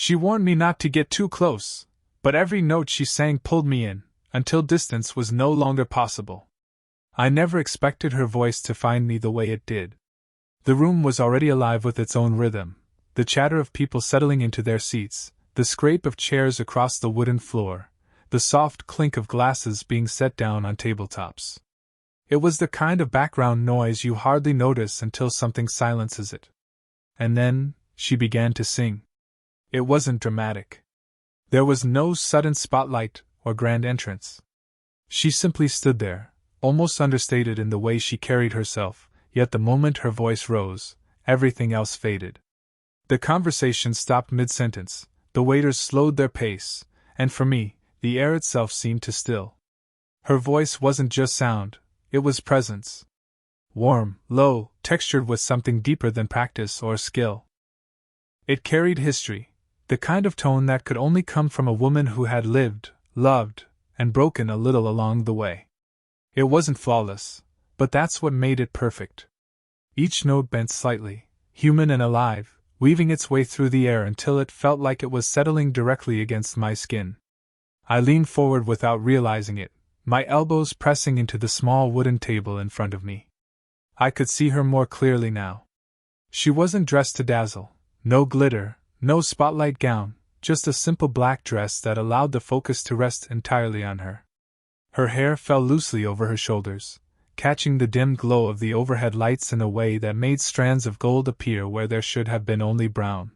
She warned me not to get too close, but every note she sang pulled me in, until distance was no longer possible. I never expected her voice to find me the way it did. The room was already alive with its own rhythm, the chatter of people settling into their seats, the scrape of chairs across the wooden floor, the soft clink of glasses being set down on tabletops. It was the kind of background noise you hardly notice until something silences it. And then, she began to sing. It wasn't dramatic. There was no sudden spotlight or grand entrance. She simply stood there, almost understated in the way she carried herself, yet the moment her voice rose, everything else faded. The conversation stopped mid-sentence, the waiters slowed their pace, and for me, the air itself seemed to still. Her voice wasn't just sound, it was presence. Warm, low, textured with something deeper than practice or skill. It carried history, the kind of tone that could only come from a woman who had lived, loved, and broken a little along the way. It wasn't flawless, but that's what made it perfect. Each note bent slightly, human and alive, weaving its way through the air until it felt like it was settling directly against my skin. I leaned forward without realizing it, my elbows pressing into the small wooden table in front of me. I could see her more clearly now. She wasn't dressed to dazzle, no glitter, no spotlight gown, just a simple black dress that allowed the focus to rest entirely on her. Her hair fell loosely over her shoulders, catching the dim glow of the overhead lights in a way that made strands of gold appear where there should have been only brown.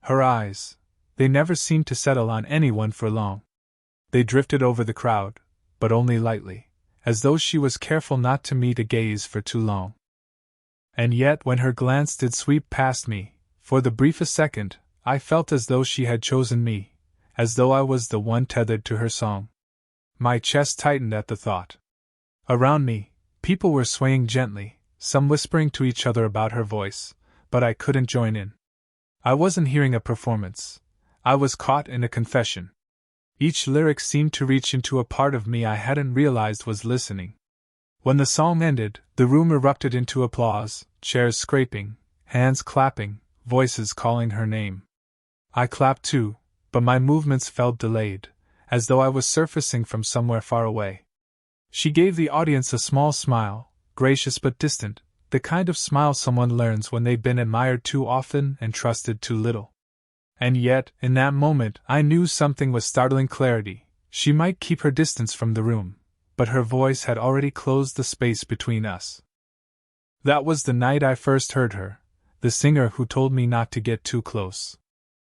Her eyes, they never seemed to settle on anyone for long. They drifted over the crowd, but only lightly, as though she was careful not to meet a gaze for too long. And yet when her glance did sweep past me, for the briefest second, I felt as though she had chosen me, as though I was the one tethered to her song. My chest tightened at the thought. Around me, people were swaying gently, some whispering to each other about her voice, but I couldn't join in. I wasn't hearing a performance. I was caught in a confession. Each lyric seemed to reach into a part of me I hadn't realized was listening. When the song ended, the room erupted into applause, chairs scraping, hands clapping, voices calling her name. I clapped too, but my movements felt delayed, as though I was surfacing from somewhere far away. She gave the audience a small smile, gracious but distant, the kind of smile someone learns when they've been admired too often and trusted too little. And yet, in that moment, I knew something with startling clarity. She might keep her distance from the room, but her voice had already closed the space between us. That was the night I first heard her, the singer who told me not to get too close.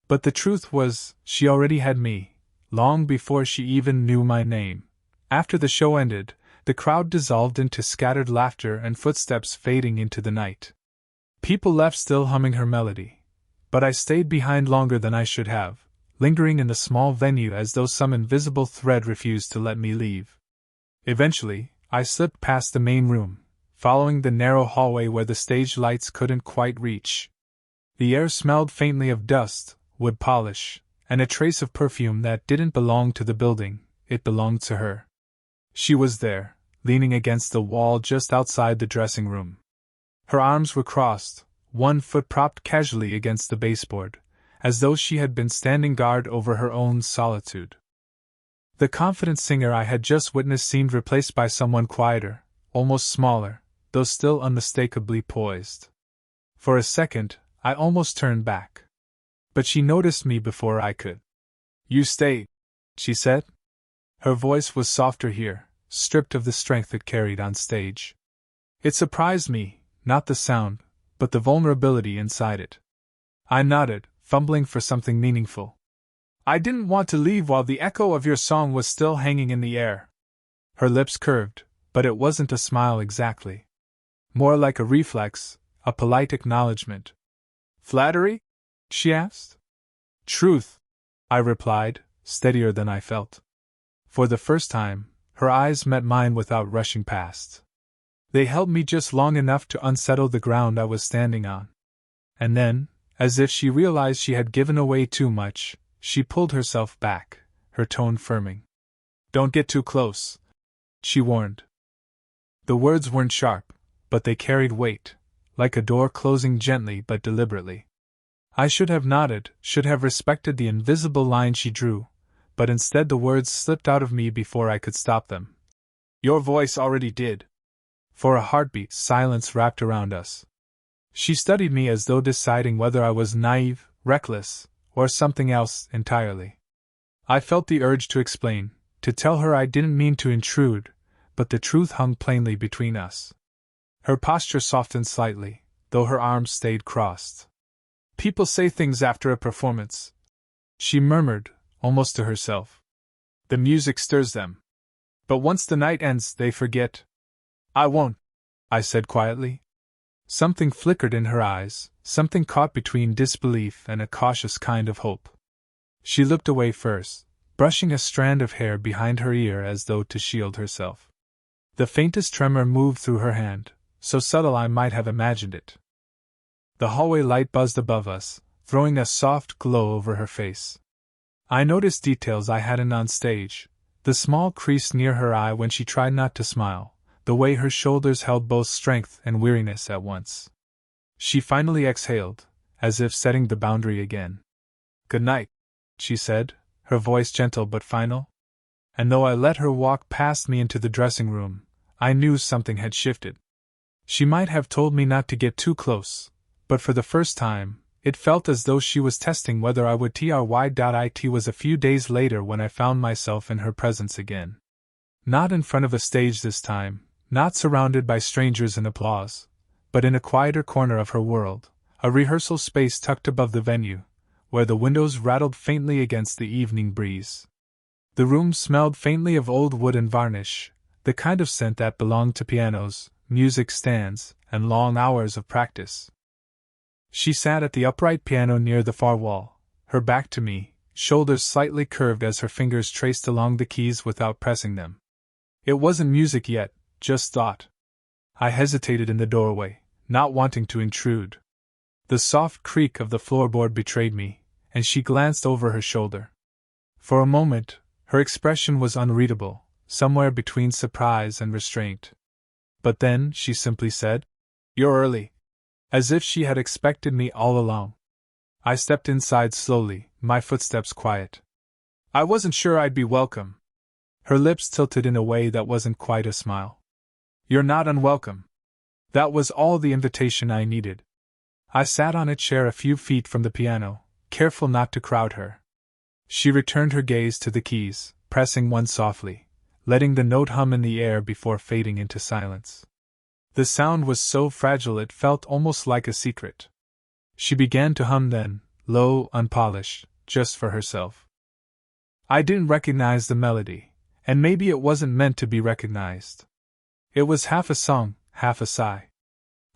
But the truth was, she already had me, long before she even knew my name. After the show ended, the crowd dissolved into scattered laughter and footsteps fading into the night. People left still humming her melody. But I stayed behind longer than I should have, lingering in the small venue as though some invisible thread refused to let me leave. Eventually, I slipped past the main room, following the narrow hallway where the stage lights couldn't quite reach. The air smelled faintly of dust, wood polish, and a trace of perfume that didn't belong to the building, it belonged to her. She was there, leaning against the wall just outside the dressing room. Her arms were crossed, one foot propped casually against the baseboard, as though she had been standing guard over her own solitude. The confident singer I had just witnessed seemed replaced by someone quieter, almost smaller, though still unmistakably poised. For a second, I almost turned back. But she noticed me before I could. "You stay," she said. Her voice was softer here, stripped of the strength it carried on stage. It surprised me, not the sound, but the vulnerability inside it. I nodded, fumbling for something meaningful. "I didn't want to leave while the echo of your song was still hanging in the air." Her lips curved, but it wasn't a smile exactly. More like a reflex, a polite acknowledgement. "Flattery?" she asked. "Truth," I replied, steadier than I felt. For the first time, her eyes met mine without rushing past. They held me just long enough to unsettle the ground I was standing on. And then, as if she realized she had given away too much, she pulled herself back, her tone firming. "Don't get too close," she warned. The words weren't sharp, but they carried weight, like a door closing gently but deliberately. I should have nodded, should have respected the invisible line she drew, but instead the words slipped out of me before I could stop them. Your voice already did. For a heartbeat, silence wrapped around us. She studied me as though deciding whether I was naive, reckless, or something else entirely. I felt the urge to explain, to tell her I didn't mean to intrude, but the truth hung plainly between us. Her posture softened slightly, though her arms stayed crossed. People say things after a performance, she murmured, almost to herself. The music stirs them. But once the night ends, they forget. I won't, I said quietly. Something flickered in her eyes, something caught between disbelief and a cautious kind of hope. She looked away first, brushing a strand of hair behind her ear as though to shield herself. The faintest tremor moved through her hand, so subtle I might have imagined it. The hallway light buzzed above us, throwing a soft glow over her face. I noticed details I hadn't on stage, the small crease near her eye when she tried not to smile, the way her shoulders held both strength and weariness at once. She finally exhaled, as if setting the boundary again. Good night, she said, her voice gentle but final. And though I let her walk past me into the dressing room, I knew something had shifted. She might have told me not to get too close, but for the first time, it felt as though she was testing whether I would try. It was a few days later when I found myself in her presence again. Not in front of a stage this time, not surrounded by strangers and applause, but in a quieter corner of her world, a rehearsal space tucked above the venue, where the windows rattled faintly against the evening breeze. The room smelled faintly of old wood and varnish, the kind of scent that belonged to pianos, music stands, and long hours of practice. She sat at the upright piano near the far wall, her back to me, shoulders slightly curved as her fingers traced along the keys without pressing them. It wasn't music yet, just thought. I hesitated in the doorway, not wanting to intrude. The soft creak of the floorboard betrayed me, and she glanced over her shoulder. For a moment, her expression was unreadable, somewhere between surprise and restraint. But then she simply said, "You're early," as if she had expected me all along. I stepped inside slowly, my footsteps quiet. I wasn't sure I'd be welcome. Her lips tilted in a way that wasn't quite a smile. You're not unwelcome. That was all the invitation I needed. I sat on a chair a few feet from the piano, careful not to crowd her. She returned her gaze to the keys, pressing one softly, letting the note hum in the air before fading into silence. The sound was so fragile it felt almost like a secret. She began to hum then, low, unpolished, just for herself. I didn't recognize the melody, and maybe it wasn't meant to be recognized. It was half a song, half a sigh.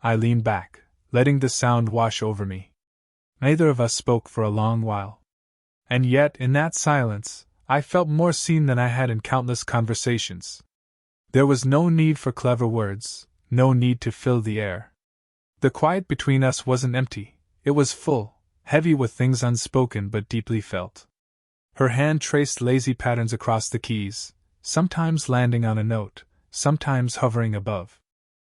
I leaned back, letting the sound wash over me. Neither of us spoke for a long while. And yet, in that silence, I felt more seen than I had in countless conversations. There was no need for clever words, no need to fill the air. The quiet between us wasn't empty, it was full, heavy with things unspoken but deeply felt. Her hand traced lazy patterns across the keys, sometimes landing on a note, sometimes hovering above.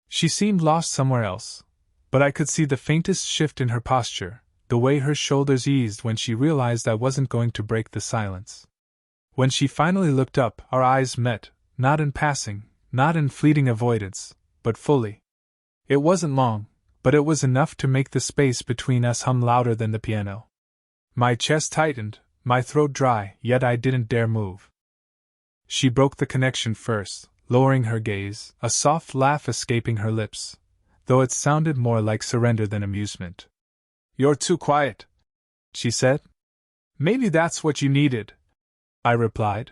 She seemed lost somewhere else, but I could see the faintest shift in her posture, the way her shoulders eased when she realized I wasn't going to break the silence. When she finally looked up, our eyes met, not in passing, not in fleeting avoidance, but fully. It wasn't long, but it was enough to make the space between us hum louder than the piano. My chest tightened, my throat dry, yet I didn't dare move. She broke the connection first, lowering her gaze, a soft laugh escaping her lips, though it sounded more like surrender than amusement. "You're too quiet," she said. "Maybe that's what you needed," I replied.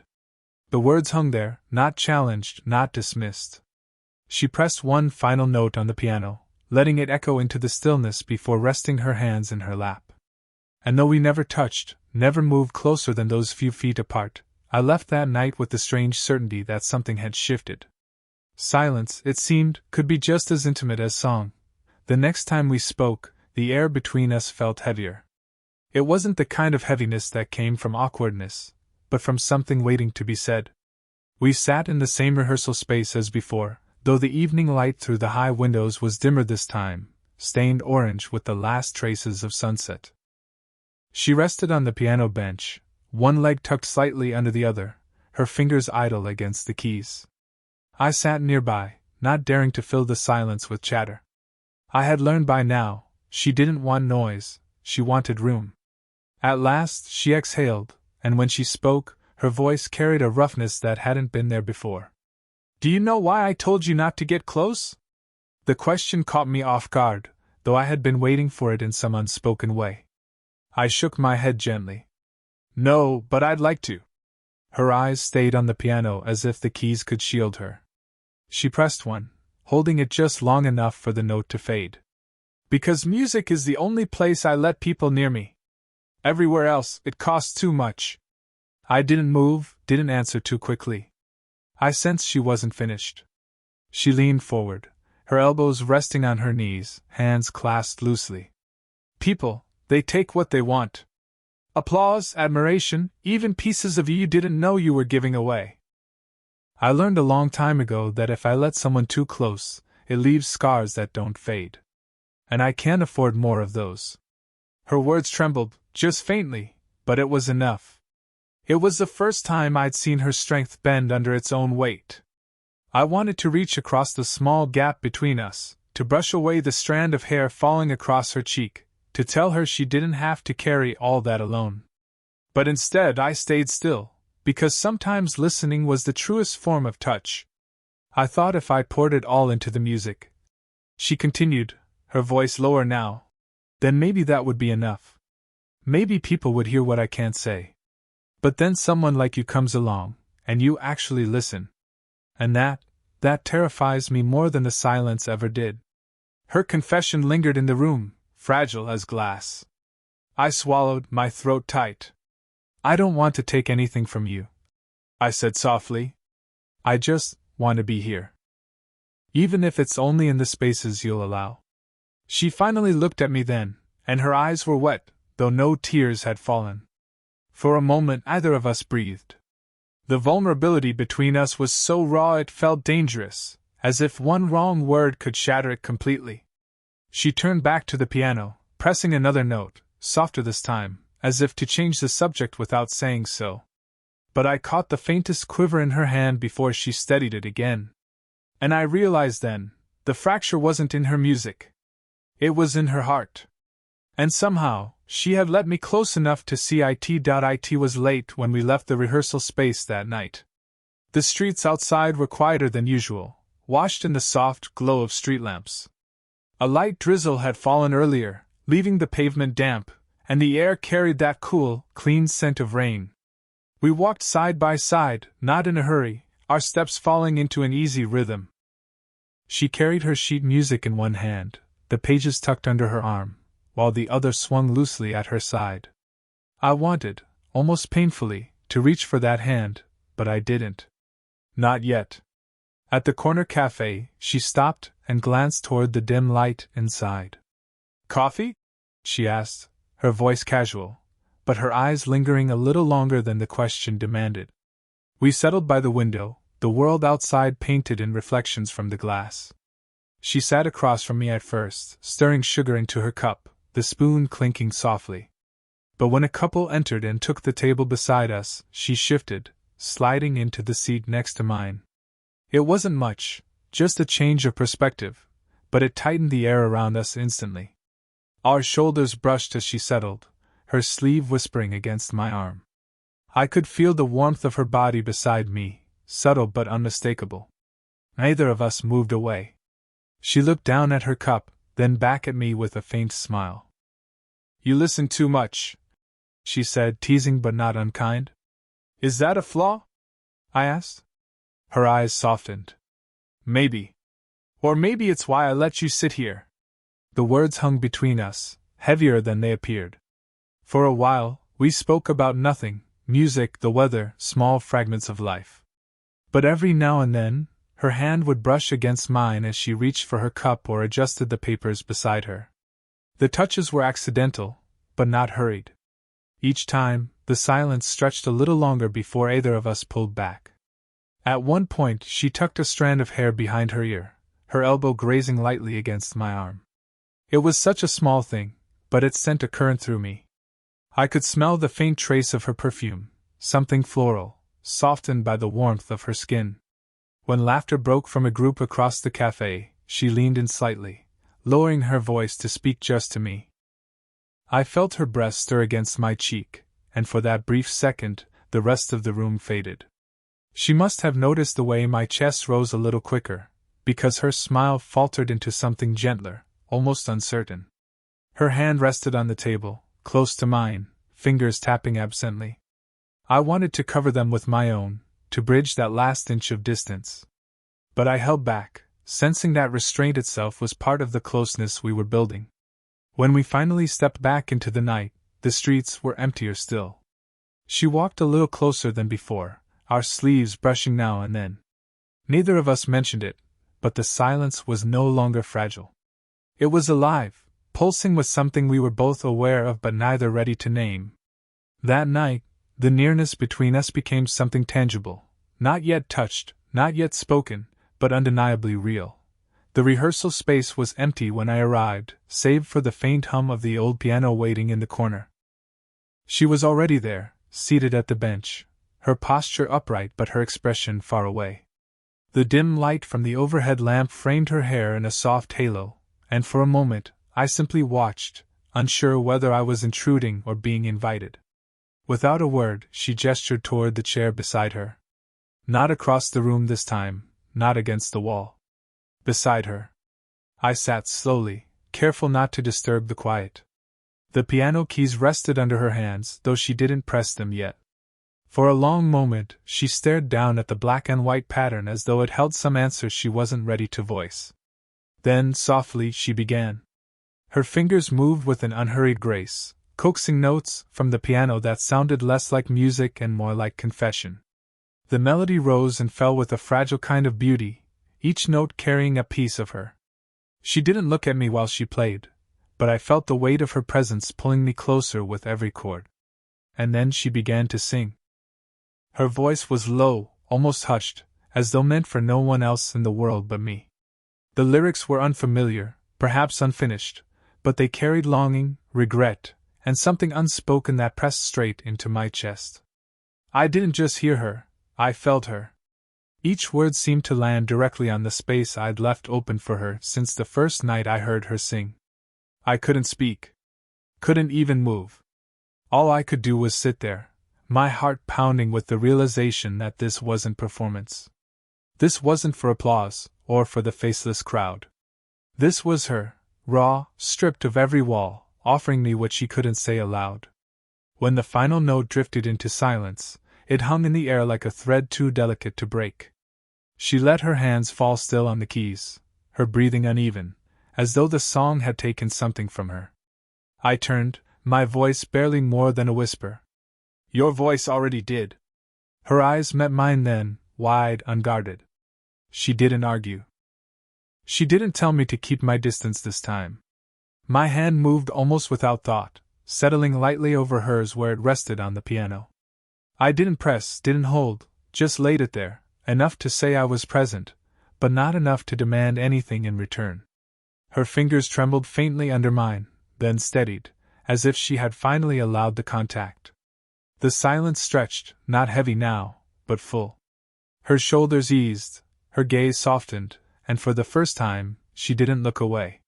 The words hung there, not challenged, not dismissed. She pressed one final note on the piano, letting it echo into the stillness before resting her hands in her lap. And though we never touched, never moved closer than those few feet apart, I left that night with the strange certainty that something had shifted. Silence, it seemed, could be just as intimate as song. The next time we spoke, the air between us felt heavier. It wasn't the kind of heaviness that came from awkwardness, but from something waiting to be said. We sat in the same rehearsal space as before, though the evening light through the high windows was dimmer this time, stained orange with the last traces of sunset. She rested on the piano bench, one leg tucked slightly under the other, her fingers idle against the keys. I sat nearby, not daring to fill the silence with chatter. I had learned by now, she didn't want noise, she wanted room. At last she exhaled, and when she spoke, her voice carried a roughness that hadn't been there before. "Do you know why I told you not to get close?" The question caught me off guard, though I had been waiting for it in some unspoken way. I shook my head gently. "No, but I'd like to." Her eyes stayed on the piano as if the keys could shield her. She pressed one, holding it just long enough for the note to fade. "Because music is the only place I let people near me. Everywhere else, it costs too much." I didn't move, didn't answer too quickly. I sensed she wasn't finished. She leaned forward, her elbows resting on her knees, hands clasped loosely. "People, they take what they want. Applause, admiration, even pieces of you didn't know you were giving away. I learned a long time ago that if I let someone too close, it leaves scars that don't fade. And I can't afford more of those." Her words trembled, just faintly, but it was enough. It was the first time I'd seen her strength bend under its own weight. I wanted to reach across the small gap between us, to brush away the strand of hair falling across her cheek, to tell her she didn't have to carry all that alone. But instead I stayed still, because sometimes listening was the truest form of touch. I thought if I poured it all into the music, she continued, her voice lower now, then maybe that would be enough. Maybe people would hear what I can't say. But then someone like you comes along, and you actually listen. And that terrifies me more than the silence ever did. Her confession lingered in the room, fragile as glass. I swallowed, my throat tight. "I don't want to take anything from you," I said softly. "I just want to be here. Even if it's only in the spaces you'll allow." She finally looked at me then, and her eyes were wet, though no tears had fallen. For a moment neither of us breathed. The vulnerability between us was so raw it felt dangerous, as if one wrong word could shatter it completely. She turned back to the piano, pressing another note, softer this time, as if to change the subject without saying so. But I caught the faintest quiver in her hand before she steadied it again. And I realized then, the fracture wasn't in her music. It was in her heart. And somehow, she had let me close enough to see it was late when we left the rehearsal space that night. The streets outside were quieter than usual, washed in the soft glow of street lamps. A light drizzle had fallen earlier, leaving the pavement damp, and the air carried that cool, clean scent of rain. We walked side by side, not in a hurry, our steps falling into an easy rhythm. She carried her sheet music in one hand, the pages tucked under her arm, while the other swung loosely at her side. I wanted, almost painfully, to reach for that hand, but I didn't. Not yet. At the corner cafe, she stopped and glanced toward the dim light inside. "Coffee?" she asked, her voice casual, but her eyes lingering a little longer than the question demanded. We settled by the window, the world outside painted in reflections from the glass. She sat across from me at first, stirring sugar into her cup, the spoon clinking softly. But when a couple entered and took the table beside us, she shifted, sliding into the seat next to mine. It wasn't much, just a change of perspective, but it tightened the air around us instantly. Our shoulders brushed as she settled, her sleeve whispering against my arm. I could feel the warmth of her body beside me, subtle but unmistakable. Neither of us moved away. She looked down at her cup, then back at me with a faint smile. "You listen too much," she said, teasing but not unkind. "Is that a flaw?" I asked. Her eyes softened. "Maybe. Or maybe it's why I let you sit here." The words hung between us, heavier than they appeared. For a while, we spoke about nothing, music, the weather, small fragments of life. But every now and then, her hand would brush against mine as she reached for her cup or adjusted the papers beside her. The touches were accidental, but not hurried. Each time, the silence stretched a little longer before either of us pulled back. At one point, she tucked a strand of hair behind her ear, her elbow grazing lightly against my arm. It was such a small thing, but it sent a current through me. I could smell the faint trace of her perfume, something floral, softened by the warmth of her skin. When laughter broke from a group across the cafe, she leaned in slightly, lowering her voice to speak just to me. I felt her breast stir against my cheek, and for that brief second, the rest of the room faded. She must have noticed the way my chest rose a little quicker, because her smile faltered into something gentler, almost uncertain. Her hand rested on the table, close to mine, fingers tapping absently. I wanted to cover them with my own, to bridge that last inch of distance. But I held back, sensing that restraint itself was part of the closeness we were building. When we finally stepped back into the night, the streets were emptier still. She walked a little closer than before, our sleeves brushing now and then. Neither of us mentioned it, but the silence was no longer fragile. It was alive, pulsing with something we were both aware of but neither ready to name. That night, the nearness between us became something tangible, not yet touched, not yet spoken, but undeniably real. The rehearsal space was empty when I arrived, save for the faint hum of the old piano waiting in the corner. She was already there, seated at the bench, her posture upright but her expression far away. The dim light from the overhead lamp framed her hair in a soft halo, and for a moment, I simply watched, unsure whether I was intruding or being invited. Without a word, she gestured toward the chair beside her. Not across the room this time, not against the wall. Beside her. I sat slowly, careful not to disturb the quiet. The piano keys rested under her hands, though she didn't press them yet. For a long moment, she stared down at the black and white pattern as though it held some answer she wasn't ready to voice. Then, softly, she began. Her fingers moved with an unhurried grace, coaxing notes from the piano that sounded less like music and more like confession. The melody rose and fell with a fragile kind of beauty, each note carrying a piece of her. She didn't look at me while she played, but I felt the weight of her presence pulling me closer with every chord. And then she began to sing. Her voice was low, almost hushed, as though meant for no one else in the world but me. The lyrics were unfamiliar, perhaps unfinished, but they carried longing, regret, and something unspoken that pressed straight into my chest. I didn't just hear her, I felt her. Each word seemed to land directly on the space I'd left open for her since the first night I heard her sing. I couldn't speak. Couldn't even move. All I could do was sit there, my heart pounding with the realization that this wasn't performance. This wasn't for applause, or for the faceless crowd. This was her, raw, stripped of every wall, offering me what she couldn't say aloud. When the final note drifted into silence, it hung in the air like a thread too delicate to break. She let her hands fall still on the keys, her breathing uneven, as though the song had taken something from her. I turned, my voice barely more than a whisper. Your voice already did. Her eyes met mine then, wide, unguarded. She didn't argue. She didn't tell me to keep my distance this time. My hand moved almost without thought, settling lightly over hers where it rested on the piano. I didn't press, didn't hold, just laid it there, enough to say I was present, but not enough to demand anything in return. Her fingers trembled faintly under mine, then steadied, as if she had finally allowed the contact. The silence stretched, not heavy now, but full. Her shoulders eased, her gaze softened, and for the first time, she didn't look away.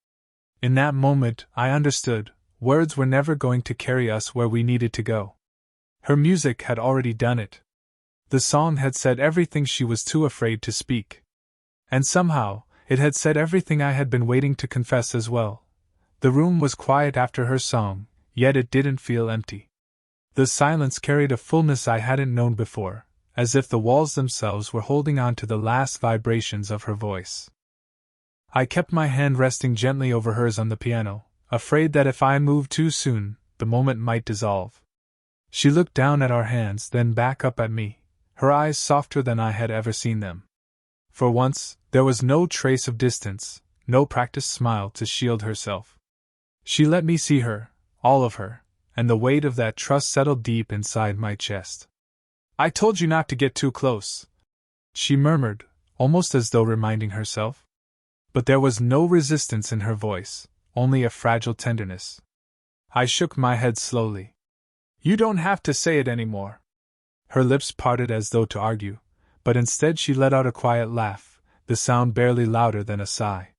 In that moment, I understood, words were never going to carry us where we needed to go. Her music had already done it. The song had said everything she was too afraid to speak. And somehow, it had said everything I had been waiting to confess as well. The room was quiet after her song, yet it didn't feel empty. The silence carried a fullness I hadn't known before, as if the walls themselves were holding on to the last vibrations of her voice. I kept my hand resting gently over hers on the piano, afraid that if I moved too soon, the moment might dissolve. She looked down at our hands, then back up at me, her eyes softer than I had ever seen them. For once, there was no trace of distance, no practiced smile to shield herself. She let me see her, all of her, and the weight of that trust settled deep inside my chest. I told you not to get too close, she murmured, almost as though reminding herself. But there was no resistance in her voice, only a fragile tenderness. I shook my head slowly. You don't have to say it anymore. Her lips parted as though to argue, but instead she let out a quiet laugh, the sound barely louder than a sigh.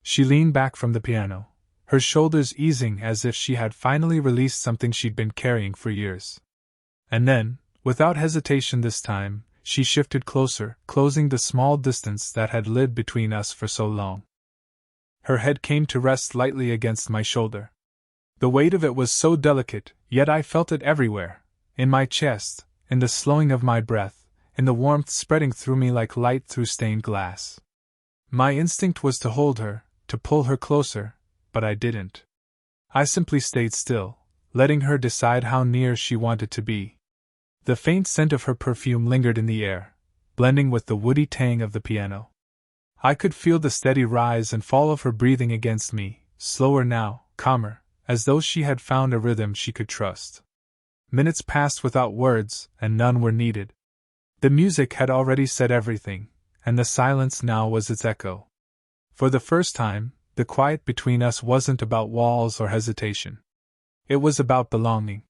She leaned back from the piano, her shoulders easing as if she had finally released something she'd been carrying for years. And then, without hesitation this time, she shifted closer, closing the small distance that had lived between us for so long. Her head came to rest lightly against my shoulder. The weight of it was so delicate, yet I felt it everywhere, in my chest, in the slowing of my breath, in the warmth spreading through me like light through stained glass. My instinct was to hold her, to pull her closer, but I didn't. I simply stayed still, letting her decide how near she wanted to be. The faint scent of her perfume lingered in the air, blending with the woody tang of the piano. I could feel the steady rise and fall of her breathing against me, slower now, calmer, as though she had found a rhythm she could trust. Minutes passed without words, and none were needed. The music had already said everything, and the silence now was its echo. For the first time, the quiet between us wasn't about walls or hesitation. It was about belonging.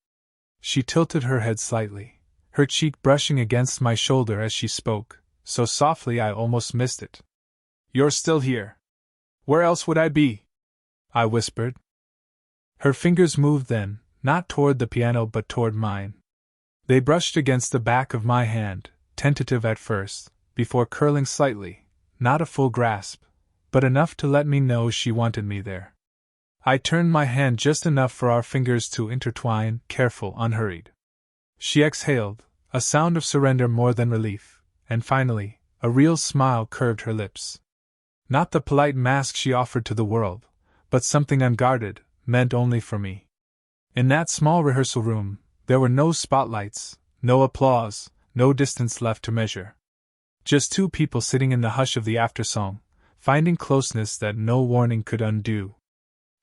She tilted her head slightly, her cheek brushing against my shoulder as she spoke, so softly I almost missed it. You're still here. Where else would I be? I whispered. Her fingers moved then, not toward the piano but toward mine. They brushed against the back of my hand, tentative at first, before curling slightly, not a full grasp, but enough to let me know she wanted me there. I turned my hand just enough for our fingers to intertwine, careful, unhurried. She exhaled, a sound of surrender more than relief, and finally, a real smile curved her lips. Not the polite mask she offered to the world, but something unguarded, meant only for me. In that small rehearsal room, there were no spotlights, no applause, no distance left to measure. Just two people sitting in the hush of the aftersong, finding closeness that no warning could undo.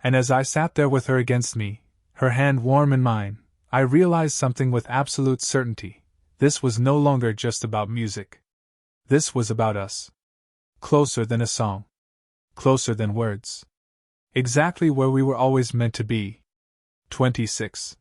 And as I sat there with her against me, her hand warm in mine, I realized something with absolute certainty. This was no longer just about music. This was about us. Closer than a song. Closer than words. Exactly where we were always meant to be. 26.